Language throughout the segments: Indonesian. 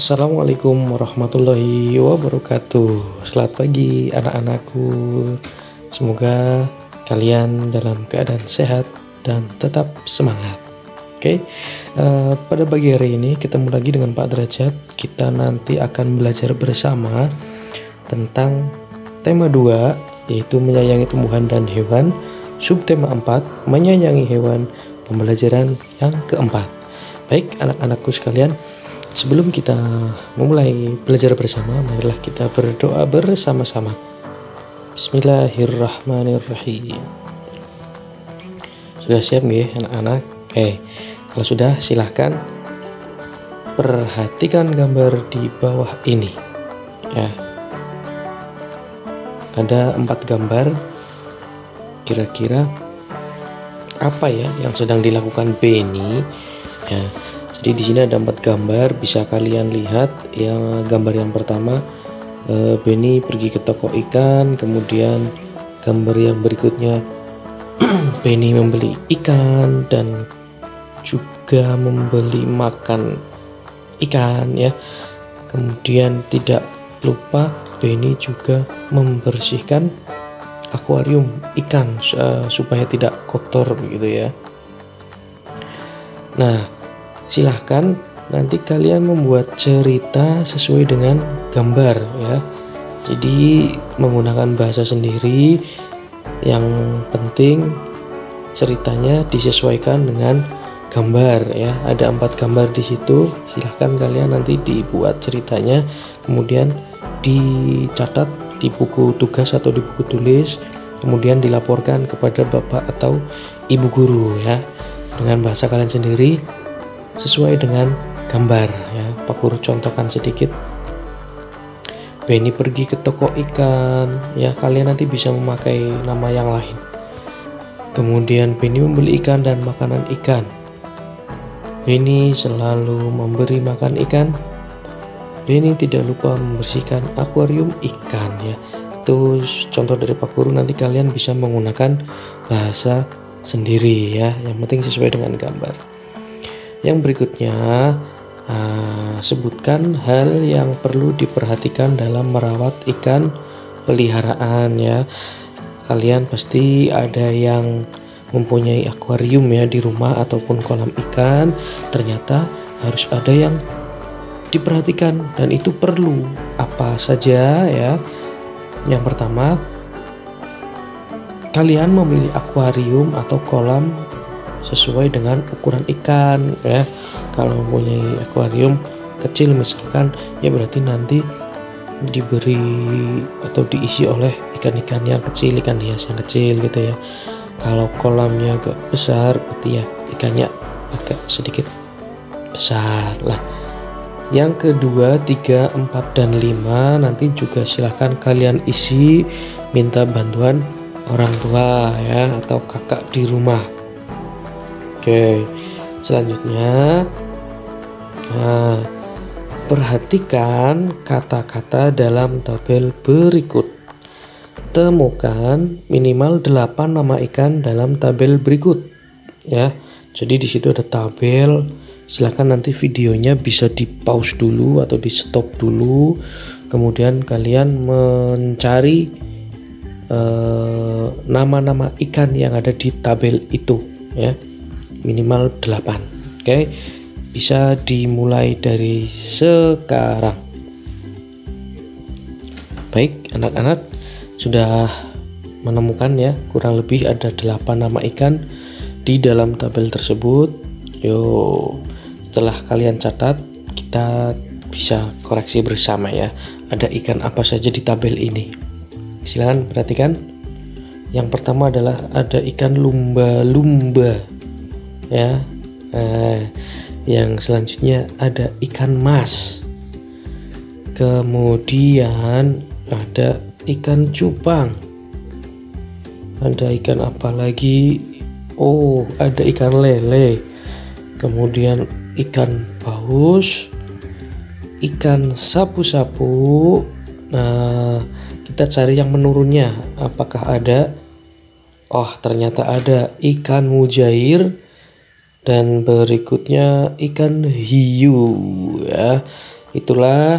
Assalamualaikum warahmatullahi wabarakatuh. Selamat pagi anak-anakku. Semoga kalian dalam keadaan sehat dan tetap semangat. Oke, pada pagi hari ini ketemu lagi dengan Pak Derajat. Kita nanti akan belajar bersama tentang tema 2, yaitu menyayangi tumbuhan dan hewan. Subtema 4, menyayangi hewan, pembelajaran yang keempat. Baik anak-anakku sekalian, sebelum kita memulai belajar bersama, marilah kita berdoa bersama-sama. Bismillahirrahmanirrahim. Sudah siap nggih anak-anak? Kalau sudah, silahkan perhatikan gambar di bawah ini. Ya. Ada 4 gambar. Kira-kira apa ya yang sedang dilakukan Benny? Ya. Jadi di sini ada 4 gambar, bisa kalian lihat. Yang gambar yang pertama, Benny pergi ke toko ikan. Kemudian gambar yang berikutnya, Benny membeli ikan dan juga membeli makan ikan ya. Kemudian tidak lupa Benny juga membersihkan akuarium ikan supaya tidak kotor begitu ya. Nah, silahkan nanti kalian membuat cerita sesuai dengan gambar ya. Jadi menggunakan bahasa sendiri. Yang penting ceritanya disesuaikan dengan gambar ya. Ada 4 gambar di situ. Silahkan kalian nanti dibuat ceritanya, kemudian dicatat di buku tugas atau di buku tulis, kemudian dilaporkan kepada bapak atau ibu guru ya, dengan bahasa kalian sendiri sesuai dengan gambar ya. Pak Guru contohkan sedikit. Benny pergi ke toko ikan ya, kalian nanti bisa memakai nama yang lain. Kemudian Benny membeli ikan dan makanan ikan. Benny selalu memberi makan ikan. Benny tidak lupa membersihkan akuarium ikan ya. Itu contoh dari Pak Guru, nanti kalian bisa menggunakan bahasa sendiri ya. Yang penting sesuai dengan gambar. Yang berikutnya, sebutkan hal yang perlu diperhatikan dalam merawat ikan peliharaan ya. Kalian pasti ada yang mempunyai akuarium ya di rumah ataupun kolam ikan. Ternyata harus ada yang diperhatikan dan itu perlu apa saja ya. Yang pertama, kalian memilih akuarium atau kolam sesuai dengan ukuran ikan ya. Kalau mempunyai akuarium kecil misalkan, ya berarti nanti diberi atau diisi oleh ikan-ikan yang kecil, ikan hias yang kecil gitu ya. Kalau kolamnya agak besar, berarti ya ikannya agak sedikit besar lah. Yang kedua, 3, 4, dan 5 nanti juga silahkan kalian isi, minta bantuan orang tua ya atau kakak di rumah. Oke, selanjutnya perhatikan kata-kata dalam tabel berikut. Temukan minimal 8 nama ikan dalam tabel berikut ya. Jadi di situ ada tabel. Silahkan nanti videonya bisa di pause dulu atau di stop dulu, kemudian kalian mencari nama-nama ikan yang ada di tabel itu ya, minimal 8. Oke, bisa dimulai dari sekarang. Baik anak-anak, sudah menemukan ya, kurang lebih ada 8 nama ikan di dalam tabel tersebut. Yuk, setelah kalian catat, kita bisa koreksi bersama ya. Ada ikan apa saja di tabel ini? Silahkan perhatikan. Yang pertama adalah ada ikan lumba-lumba ya. Yang selanjutnya ada ikan mas. Kemudian ada ikan cupang. Ada ikan apa lagi? Oh, ada ikan lele. Kemudian ikan paus, ikan sapu-sapu. Nah, kita cari yang menurunnya. Apakah ada? Oh, ternyata ada ikan mujair dan berikutnya ikan hiu ya. Itulah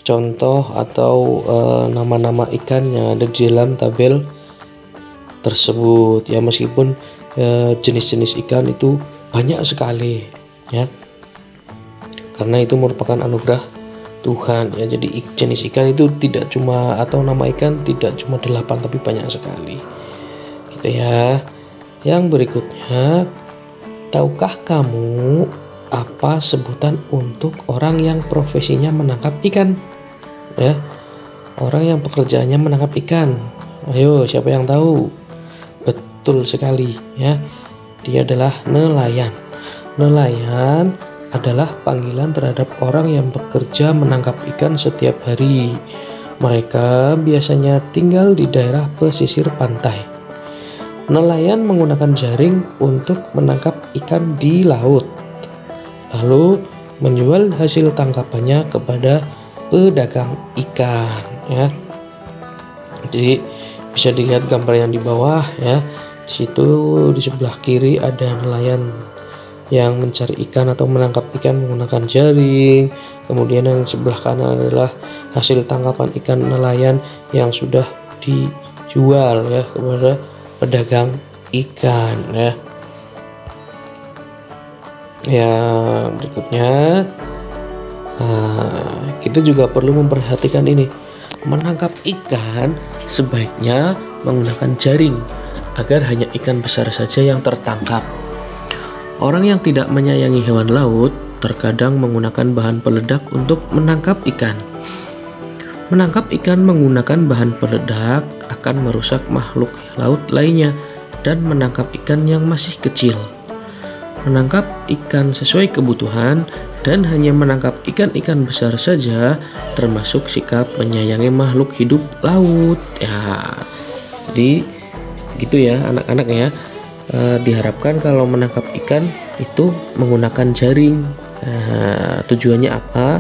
contoh atau nama-nama ikan yang ada di dalam tabel tersebut ya, meskipun jenis-jenis ikan itu banyak sekali ya, karena itu merupakan anugerah Tuhan ya. Jadi jenis ikan itu tidak cuma, atau nama ikan tidak cuma 8 tapi banyak sekali gitu ya. Yang berikutnya, tahukah kamu apa sebutan untuk orang yang profesinya menangkap ikan ya? Orang yang pekerjaannya menangkap ikan. Ayo, siapa yang tahu? Betul sekali ya, dia adalah nelayan. Nelayan adalah panggilan terhadap orang yang bekerja menangkap ikan setiap hari. Mereka biasanya tinggal di daerah pesisir pantai. Nelayan menggunakan jaring untuk menangkap ikan di laut, lalu menjual hasil tangkapannya kepada pedagang ikan ya. Jadi bisa dilihat gambar yang di bawah ya. Di situ di sebelah kiri ada nelayan yang mencari ikan atau menangkap ikan menggunakan jaring. Kemudian yang sebelah kanan adalah hasil tangkapan ikan nelayan yang sudah dijual ya kepada pedagang ikan ya. Yang berikutnya, kita juga perlu memperhatikan ini. Menangkap ikan sebaiknya menggunakan jaring agar hanya ikan besar saja yang tertangkap. Orang yang tidak menyayangi hewan laut terkadang menggunakan bahan peledak untuk menangkap ikan. Menangkap ikan menggunakan bahan peledak akan merusak makhluk laut lainnya dan menangkap ikan yang masih kecil. Menangkap ikan sesuai kebutuhan dan hanya menangkap ikan-ikan besar saja termasuk sikap menyayangi makhluk hidup laut ya. Jadi gitu ya anak-anak ya. Diharapkan kalau menangkap ikan itu menggunakan jaring. Tujuannya apa?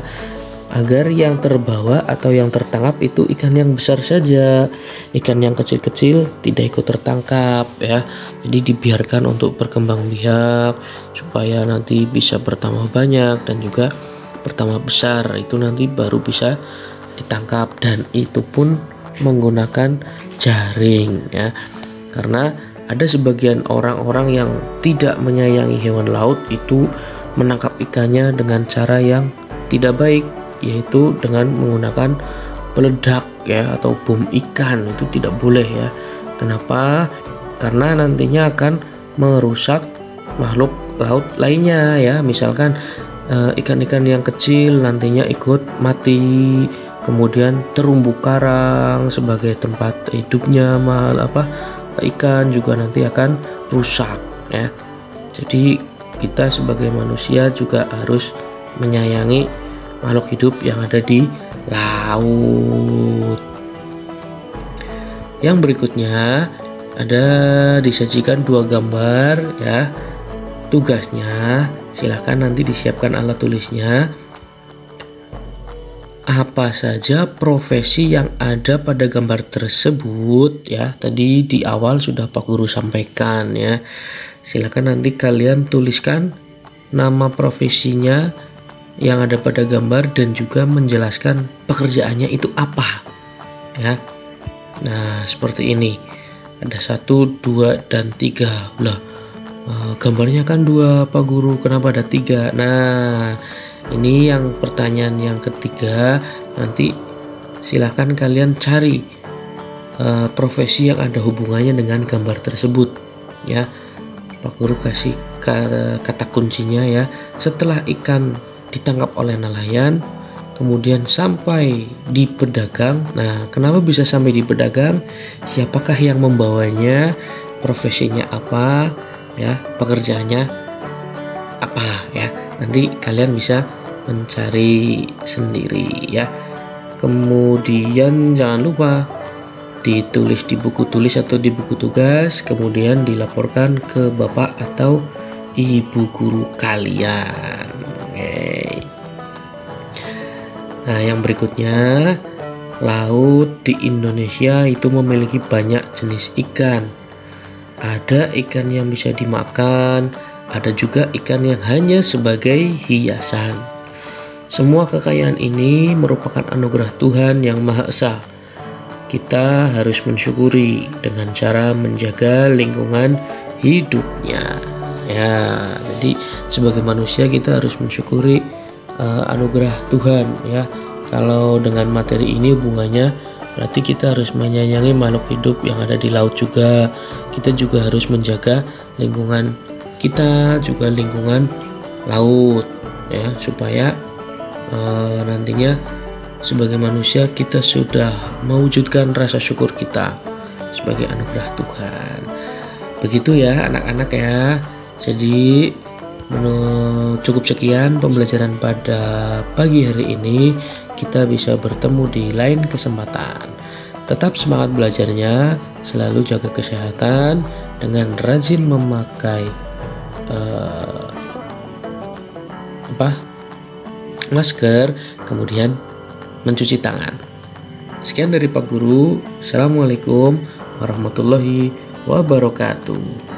Agar yang terbawa atau yang tertangkap itu ikan yang besar saja, ikan yang kecil-kecil tidak ikut tertangkap ya. Jadi dibiarkan untuk berkembang biak supaya nanti bisa bertambah banyak dan juga bertambah besar, itu nanti baru bisa ditangkap, dan itu pun menggunakan jaring ya. Karena ada sebagian orang-orang yang tidak menyayangi hewan laut itu menangkap ikannya dengan cara yang tidak baik, yaitu dengan menggunakan peledak ya atau bom ikan. Itu tidak boleh ya. Kenapa? Karena nantinya akan merusak makhluk laut lainnya ya. Misalkan ikan-ikan yang kecil nantinya ikut mati, kemudian terumbu karang sebagai tempat hidupnya ikan juga nanti akan rusak ya. Jadi kita sebagai manusia juga harus menyayangi makhluk hidup yang ada di laut. Yang berikutnya ada disajikan 2 gambar ya. Tugasnya silahkan nanti disiapkan alat tulisnya. Apa saja profesi yang ada pada gambar tersebut ya. Tadi di awal sudah Pak Guru sampaikan ya. Silakan nanti kalian tuliskan nama profesinya yang ada pada gambar dan juga menjelaskan pekerjaannya itu apa ya. Nah seperti ini, ada 1, 2, dan 3. Lah gambarnya kan 2 Pak Guru, kenapa ada 3? Nah ini yang pertanyaan yang ketiga. Nanti silahkan kalian cari profesi yang ada hubungannya dengan gambar tersebut ya. Pak Guru kasih kata kuncinya ya. Setelah ikan ditangkap oleh nelayan, kemudian sampai di pedagang. Nah kenapa bisa sampai di pedagang? Siapakah yang membawanya? Profesinya apa ya? Pekerjaannya apa ya? Nanti kalian bisa mencari sendiri ya. Kemudian jangan lupa ditulis di buku tulis atau di buku tugas, kemudian dilaporkan ke bapak atau ibu guru kalian. Oke. Nah yang berikutnya, laut di Indonesia itu memiliki banyak jenis ikan. Ada ikan yang bisa dimakan, ada juga ikan yang hanya sebagai hiasan. Semua kekayaan ini merupakan anugerah Tuhan yang Maha Esa. Kita harus mensyukuri dengan cara menjaga lingkungan hidupnya. Ya, jadi sebagai manusia kita harus mensyukuri anugerah Tuhan ya. Kalau dengan materi ini hubungannya berarti kita harus menyayangi makhluk hidup yang ada di laut juga. Kita juga harus menjaga lingkungan kita, juga lingkungan laut ya, supaya nantinya sebagai manusia kita sudah mewujudkan rasa syukur kita sebagai anugerah Tuhan. Begitu ya anak-anak ya. Jadi cukup sekian pembelajaran pada pagi hari ini. Kita bisa bertemu di lain kesempatan. Tetap semangat belajarnya, selalu jaga kesehatan dengan rajin memakai masker, kemudian mencuci tangan. Sekian dari Pak Guru. Assalamualaikum warahmatullahi wabarakatuh.